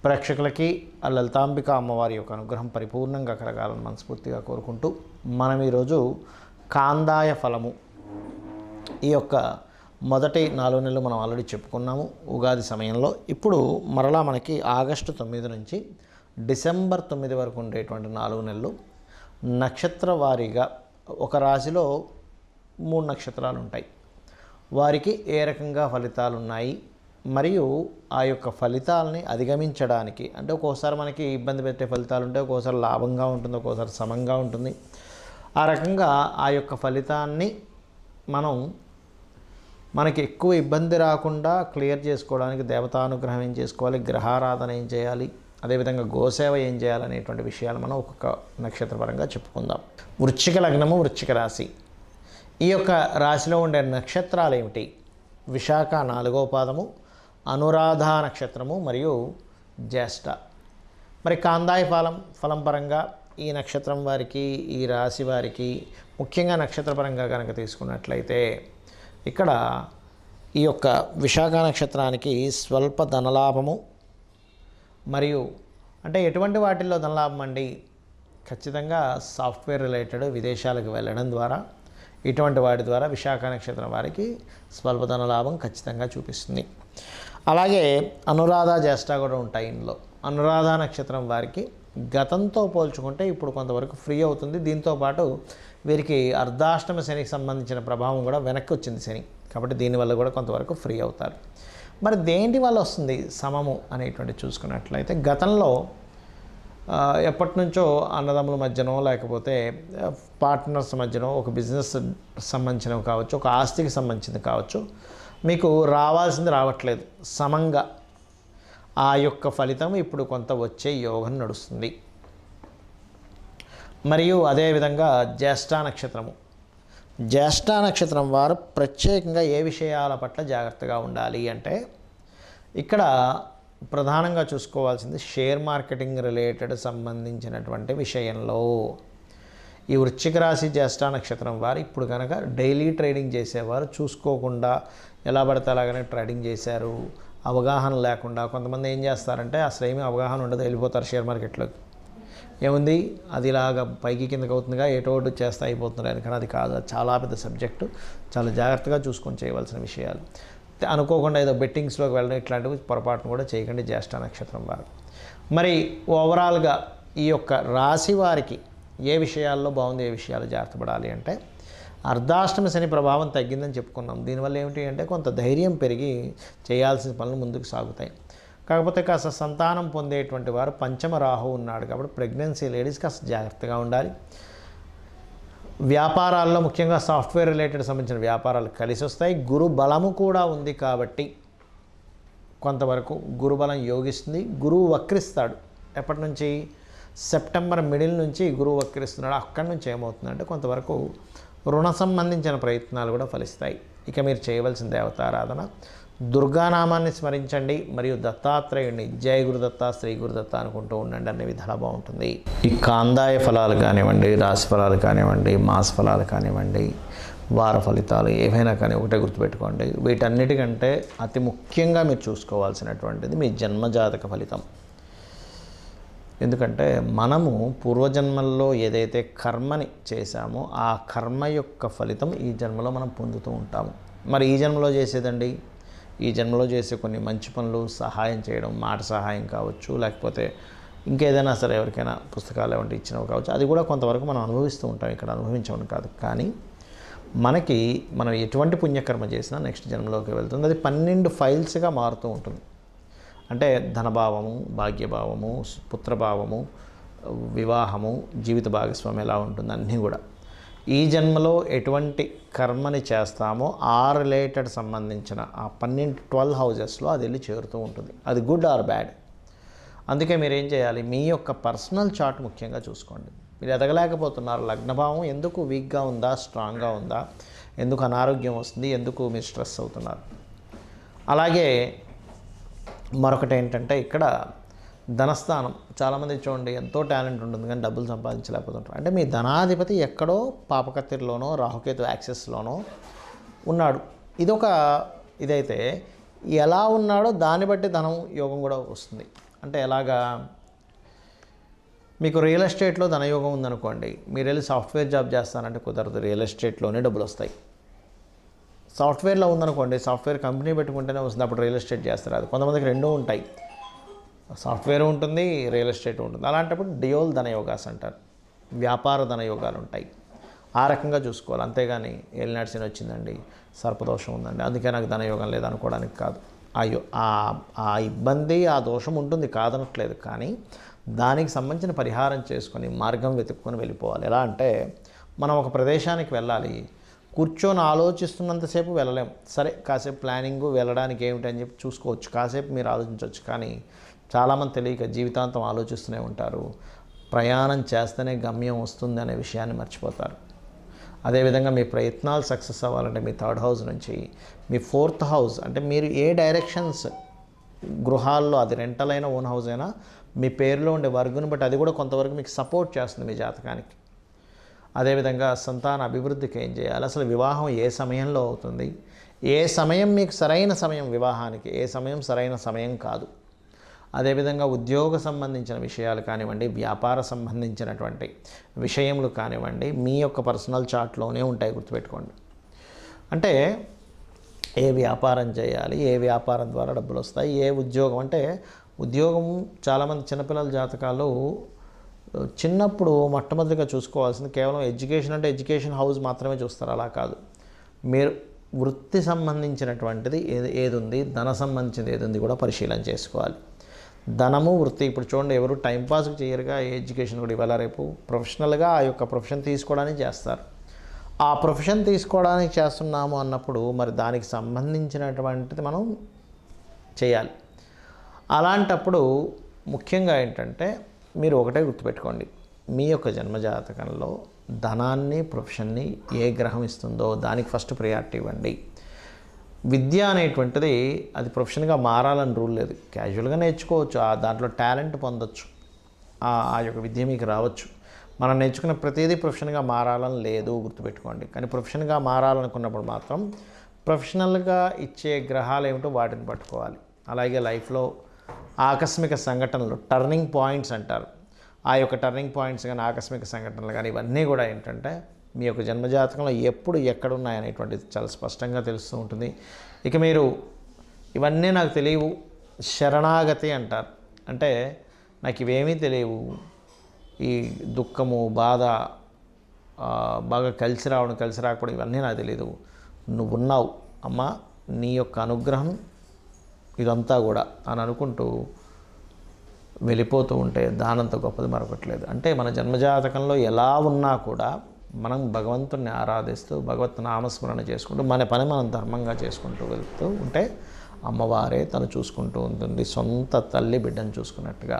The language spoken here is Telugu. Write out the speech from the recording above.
ప్రేక్షకులకి ఆ లలితాంబిక అమ్మవారి యొక్క అనుగ్రహం పరిపూర్ణంగా కలగాలని మనస్ఫూర్తిగా కోరుకుంటూ మనం ఈరోజు కాందాయ ఫలము ఈ యొక్క మొదటి 4 నెలలు మనం ఆల్రెడీ చెప్పుకున్నాము ఉగాది సమయంలో. ఇప్పుడు మరలా మనకి ఆగస్టు 9 నుంచి డిసెంబర్ 9 వరకు ఉండేటువంటి 4 నెలలు నక్షత్ర వారీగా ఒక రాశిలో 3 నక్షత్రాలు ఉంటాయి. వారికి ఏ రకంగా ఫలితాలు ఉన్నాయి మరియు ఆ యొక్క ఫలితాలని అధిగమించడానికి, అంటే ఒక్కోసారి మనకి ఇబ్బంది పెట్టే ఫలితాలు ఉంటాయి, ఒక్కోసారి లాభంగా ఉంటుంది, ఒక్కోసారి సమంగా ఉంటుంది. ఆ రకంగా ఆ యొక్క ఫలితాన్ని మనకి ఎక్కువ ఇబ్బంది రాకుండా క్లియర్ చేసుకోవడానికి దేవతానుగ్రహం ఏం చేసుకోవాలి, గ్రహారాధన ఏం చేయాలి, అదేవిధంగా గోసేవ ఏం చేయాలనేటువంటి విషయాలు మనం ఒక్కొక్క నక్షత్రపరంగా చెప్పుకుందాం. వృశ్చిక లగ్నము, వృశ్చిక రాశి. ఈ యొక్క రాశిలో ఉండే నక్షత్రాలు ఏమిటి? విశాఖ 4వ పాదము, అనురాధ నక్షత్రము మరియు జ్యేష్ఠ. మరి కాందాయ ఫలం పరంగా ఈ నక్షత్రం వారికి, ఈ రాశి వారికి ముఖ్యంగా నక్షత్రపరంగా కనుక తీసుకున్నట్లయితే ఇక్కడ ఈ యొక్క విశాఖ నక్షత్రానికి స్వల్ప ధనలాభము, మరియు అంటే ఎటువంటి వాటిల్లో ధనలాభం అండి? ఖచ్చితంగా సాఫ్ట్వేర్ రిలేటెడ్ విదేశాలకు వెళ్ళడం ద్వారా, ఇటువంటి వాటి ద్వారా విశాఖ నక్షత్రం వారికి స్వల్ప ధనలాభం ఖచ్చితంగా చూపిస్తుంది. అలాగే అనురాధ జ్యేష్ఠ కూడా ఉంటాయి ఇందులో. అనురాధ నక్షత్రం వారికి గతంతో పోల్చుకుంటే ఇప్పుడు కొంతవరకు ఫ్రీ అవుతుంది. దీంతోపాటు వీరికి అర్ధాష్టమ శనికి సంబంధించిన ప్రభావం కూడా వెనక్కి వచ్చింది శని, కాబట్టి దీనివల్ల కూడా కొంతవరకు ఫ్రీ అవుతారు. మరి దేంటి వల్ల వస్తుంది సమము అనేటువంటి చూసుకున్నట్లయితే, గతంలో ఎప్పటి నుంచో అన్నదమ్ముల మధ్యనో లేకపోతే పార్ట్నర్స్ మధ్యనో ఒక బిజినెస్ సంబంధించినవి కావచ్చు, ఒక ఆస్తికి సంబంధించింది కావచ్చు, మీకు రావాల్సింది రావట్లేదు, సమంగా ఆ యొక్క ఫలితం ఇప్పుడు కొంత వచ్చే యోగం నడుస్తుంది. మరియు అదేవిధంగా జ్యేష్ఠ నక్షత్రము. జ్యేష్ఠ నక్షత్రం వారు ప్రత్యేకంగా ఏ విషయాల పట్ల జాగ్రత్తగా ఉండాలి అంటే, ఇక్కడ ప్రధానంగా చూసుకోవాల్సింది షేర్ మార్కెటింగ్ రిలేటెడ్ సంబంధించినటువంటి విషయంలో. ఈ వృశ్చిక రాశి జ్యేష్ఠ నక్షత్రం వారు ఇప్పుడు కనుక డైలీ ట్రేడింగ్ చేసేవారు చూసుకోకుండా ఎలా పడితే అలాగనే ట్రేడింగ్ చేశారు, అవగాహన లేకుండా. కొంతమంది ఏం చేస్తారంటే అసలు ఏమీ అవగాహన ఉండదు, వెళ్ళిపోతారు షేర్ మార్కెట్లోకి. ఏముంది అది ఇలాగ పైకి కిందకి అవుతుందిగా, ఏటోటి చేస్తే అయిపోతున్నారు కానీ అది కాదు. చాలా పెద్ద సబ్జెక్టు, చాలా జాగ్రత్తగా చూసుకొని చేయవలసిన విషయాలు. అనుకోకుండా ఏదో బెట్టింగ్స్లోకి వెళ్ళడం ఇట్లాంటివి పొరపాటును కూడా చేయకండి జ్యేష్ఠ నక్షత్రం వారు. మరి ఓవరాల్గా ఈ యొక్క రాశి వారికి ఏ విషయాల్లో బాగుంది, ఏ విషయాలు జాగ్రత్త పడాలి అంటే, అర్ధాష్టమ శని ప్రభావం తగ్గిందని చెప్పుకున్నాం. దీనివల్ల ఏమిటి అంటే కొంత ధైర్యం పెరిగి చేయాల్సిన పనులు ముందుకు సాగుతాయి. కాకపోతే కాస్త సంతానం పొందేటువంటి వారు పంచమ రాహు ఉన్నాడు కాబట్టి ప్రెగ్నెన్సీ లేడీస్ కాస్త జాగ్రత్తగా ఉండాలి. వ్యాపారాల్లో ముఖ్యంగా సాఫ్ట్వేర్ రిలేటెడ్ సంబంధించిన వ్యాపారాలు కలిసి వస్తాయి. గురు బలము కూడా ఉంది కాబట్టి కొంతవరకు గురుబలం యోగిస్తుంది. గురువు వక్రిస్తాడు. ఎప్పటి నుంచి? సెప్టెంబర్ మిడిల్ నుంచి గురువు వక్రిస్తున్నాడు. అక్కడి నుంచి ఏమవుతుందంటే కొంతవరకు రుణ సంబంధించిన ప్రయత్నాలు కూడా ఫలిస్తాయి. ఇక మీరు చేయవలసిన దేవతారాధన దుర్గానామాన్ని స్మరించండి, మరియు దత్తాత్రేయుడిని జయ గురుదత్త, శ్రీ గురుదత్త అనుకుంటూ ఉండండి. అన్ని విధాలా బాగుంటుంది. ఈ కాందాయ ఫలాలు కానివ్వండి, రాశి ఫలాలు కానివ్వండి, మాస ఫలాలు కానివ్వండి, వార ఫలితాలు ఏవైనా కానీ ఒకటే గుర్తుపెట్టుకోండి, వీటన్నిటికంటే అతి ముఖ్యంగా మీరు చూసుకోవాల్సినటువంటిది మీ జన్మజాతక ఫలితం. ఎందుకంటే మనము పూర్వజన్మల్లో ఏదైతే కర్మని చేశామో ఆ కర్మ యొక్క ఫలితం ఈ జన్మలో మనం పొందుతూ ఉంటాము. మరి ఈ జన్మలో చేసేదండి, ఈ జన్మలో చేసే కొన్ని మంచి పనులు, సహాయం చేయడం, మాట సహాయం కావచ్చు, లేకపోతే ఇంకేదైనా సరే ఎవరికైనా పుస్తకాలు ఏమంటే ఇచ్చినవి కావచ్చు, అది కూడా కొంతవరకు మనం అనుభవిస్తూ ఉంటాం. ఇక్కడ అనుభవించమని కాదు, కానీ మనం ఎటువంటి పుణ్యకర్మ చేసినా నెక్స్ట్ జన్మలోకి వెళ్తుంది. అది 12 ఫైల్స్గా మారుతూ ఉంటుంది. అంటే ధనభావము, భాగ్యభావము, పుత్రభావము, వివాహము, జీవిత భాగస్వామి ఎలా ఉంటుంది అన్నీ కూడా ఈ జన్మలో ఎటువంటి కర్మని చేస్తామో ఆ రిలేటెడ్ సంబంధించిన ఆ 12 హౌజెస్లో అది వెళ్ళి చేరుతూ ఉంటుంది. అది గుడ్ ఆర్ బ్యాడ్. అందుకే మీరు ఏం చేయాలి, మీ యొక్క పర్సనల్ చార్ట్ ముఖ్యంగా చూసుకోండి. మీరు ఎదగలేకపోతున్నారు, లగ్నభావం ఎందుకు వీక్గా ఉందా, స్ట్రాంగ్గా ఉందా, ఎందుకు అనారోగ్యం వస్తుంది, ఎందుకు మీరు స్ట్రెస్ అవుతున్నారు. అలాగే మరొకటి ఏంటంటే ఇక్కడ ధనస్థానం. చాలామంది చూడండి ఎంతో టాలెంట్ ఉంటుంది కానీ డబ్బులు సంపాదించలేకపోతుంటారు. అంటే మీ ధనాధిపతి ఎక్కడో పాపకత్తిరిలోనో రాహుకేతు యాక్సెస్లోనో ఉన్నాడు. ఇదైతే ఎలా ఉన్నాడో దాన్ని బట్టి ధనం యోగం కూడా వస్తుంది. అంటే ఎలాగా, మీకు రియల్ ఎస్టేట్లో ధనయోగం ఉందనుకోండి, మీరు వెళ్ళి సాఫ్ట్వేర్ జాబ్ చేస్తానంటే కుదరదు, రియల్ ఎస్టేట్లోనే డబ్బులు వస్తాయి. సాఫ్ట్వేర్లో ఉందనుకోండి, సాఫ్ట్వేర్ కంపెనీ పెట్టుకుంటేనే వస్తుంది, అప్పుడు రియల్ ఎస్టేట్ చేస్తారు. అది కొంతమందికి రెండూ ఉంటాయి, సాఫ్ట్వేర్ ఉంటుంది, రియల్ ఎస్టేట్ ఉంటుంది. అలాంటప్పుడు డియోల్ ధనయోగాస్ అంటారు, వ్యాపార ధనయోగాలు ఉంటాయి. ఆ రకంగా చూసుకోవాలి. అంతేగాని ఏలినాటి శని వచ్చిందండి, సర్పదోషం ఉందండి, అందుకే నాకు ధనయోగం లేదనుకోవడానికి కాదు. అయ్యో ఆ ఇబ్బంది, ఆ దోషం ఉంటుంది, కాదనట్లేదు. కానీ దానికి సంబంధించిన పరిహారం చేసుకొని మార్గం వెతుక్కొని వెళ్ళిపోవాలి. ఎలా అంటే, మనం ఒక ప్రదేశానికి వెళ్ళాలి, కూర్చొని ఆలోచిస్తున్నంతసేపు వెళ్ళలేం. సరే, కాసేపు ప్లానింగు వెళ్ళడానికి ఏమిటి అని చెప్పి చూసుకోవచ్చు, కాసేపు మీరు ఆలోచించవచ్చు. కానీ చాలామంది తెలియక జీవితాంతం ఆలోచిస్తూనే ఉంటారు. ప్రయాణం చేస్తేనే గమ్యం వస్తుంది అనే విషయాన్ని మర్చిపోతారు. అదేవిధంగా మీ ప్రయత్నాలు సక్సెస్ అవ్వాలంటే మీ 3rd హౌస్ నుంచి మీ 4th హౌస్, అంటే మీరు ఏ డైరెక్షన్స్ గృహాల్లో, అది రెంటల్ అయినా ఓన్ హౌస్ అయినా, మీ పేరులో ఉండే వర్గుని బట్టి అది కూడా కొంతవరకు మీకు సపోర్ట్ చేస్తుంది మీ జాతకానికి. అదేవిధంగా సంతాన అభివృద్ధికి ఏం చేయాలి, అసలు వివాహం ఏ సమయంలో అవుతుంది, ఏ సమయం మీకు సరైన సమయం వివాహానికి, ఏ సమయం సరైన సమయం కాదు. అదేవిధంగా ఉద్యోగ సంబంధించిన విషయాలు కానివ్వండి, వ్యాపార సంబంధించినటువంటి విషయములు కానివ్వండి, మీ యొక్క పర్సనల్ చార్ట్లోనే ఉంటాయి, గుర్తుపెట్టుకోండి. అంటే ఏ వ్యాపారం చేయాలి, ఏ వ్యాపారం ద్వారా డబ్బులు వస్తాయి, ఏ ఉద్యోగం, అంటే ఉద్యోగం చాలామంది చిన్నపిల్లల జాతకాలు చిన్నప్పుడు మొట్టమొదటిగా చూసుకోవాల్సింది కేవలం ఎడ్యుకేషన్, అంటే ఎడ్యుకేషన్ హౌస్ మాత్రమే చూస్తారు. అలా కాదు, మీరు వృత్తి సంబంధించినటువంటిది ఏది ఉంది, ధన సంబంధించింది ఏది ఉంది కూడా పరిశీలన చేసుకోవాలి. ధనము, వృత్తి, ఇప్పుడు చూడండి, ఎవరు టైంపాస్కి చేయరుగా ఎడ్యుకేషన్ కూడా ఇవాళ రేపు ప్రొఫెషనల్గా ఆ యొక్క ప్రొఫెషన్ తీసుకోవడానికి చేస్తారు. ఆ ప్రొఫెషన్ తీసుకోవడానికి చేస్తున్నాము అన్నప్పుడు మరి దానికి సంబంధించినటువంటిది మనం చేయాలి. అలాంటప్పుడు ముఖ్యంగా ఏంటంటే, మీరు ఒకటే గుర్తుపెట్టుకోండి, మీ యొక్క జన్మజాతకంలో ధనాన్ని, ప్రొఫెషన్ని ఏ గ్రహం ఇస్తుందో దానికి ఫస్ట్ ప్రయారిటీ ఇవ్వండి. విద్య అనేటువంటిది అది ప్రొఫెషన్గా మారాలని రూల్ లేదు, క్యాజువల్గా నేర్చుకోవచ్చు, దాంట్లో టాలెంట్ పొందొచ్చు, ఆ యొక్క విద్య మీకు రావచ్చు. మనం నేర్చుకున్న ప్రతిదీ ప్రొఫెషన్గా మారాలని లేదు, గుర్తుపెట్టుకోండి. కానీ ప్రొఫెషన్గా మారాలనుకున్నప్పుడు మాత్రం ప్రొఫెషనల్గా ఇచ్చే గ్రహాలు ఏమిటో వాటిని పట్టుకోవాలి. అలాగే లైఫ్లో ఆకస్మిక సంఘటనలు, టర్నింగ్ పాయింట్స్ అంటారు, ఆ యొక్క టర్నింగ్ పాయింట్స్ కానీ, ఆకస్మిక సంఘటనలు కానీ, ఇవన్నీ కూడా ఏంటంటే మీ యొక్క జన్మజాతకంలో ఎప్పుడు ఎక్కడున్నాయనేటువంటిది చాలా స్పష్టంగా తెలుస్తూ ఉంటుంది. ఇక మీరు ఇవన్నీ నాకు తెలియవు, శరణాగతి అంటారు, అంటే నాకు ఇవేమీ తెలియవు, ఈ దుఃఖము, బాధ బాగా కలిసి రావడం, కలిసి రాకపోవడం, ఇవన్నీ నాకు తెలియదు, నువ్వు ఉన్నావు అమ్మ, నీ యొక్క అనుగ్రహం ఇదంతా కూడా అని అనుకుంటూ వెళ్ళిపోతూ ఉంటే దానంత గొప్పది మరొకట్లేదు. అంటే మన జన్మజాతకంలో ఎలా ఉన్నా కూడా మనం భగవంతుని ఆరాధిస్తూ, భగవత్ నామస్మరణ చేసుకుంటూ, మన పని మనం ధర్మంగా చేసుకుంటూ వెళ్తూ ఉంటే అమ్మవారే తను చూసుకుంటూ ఉంటుంది, సొంత తల్లి బిడ్డను చూసుకున్నట్టుగా.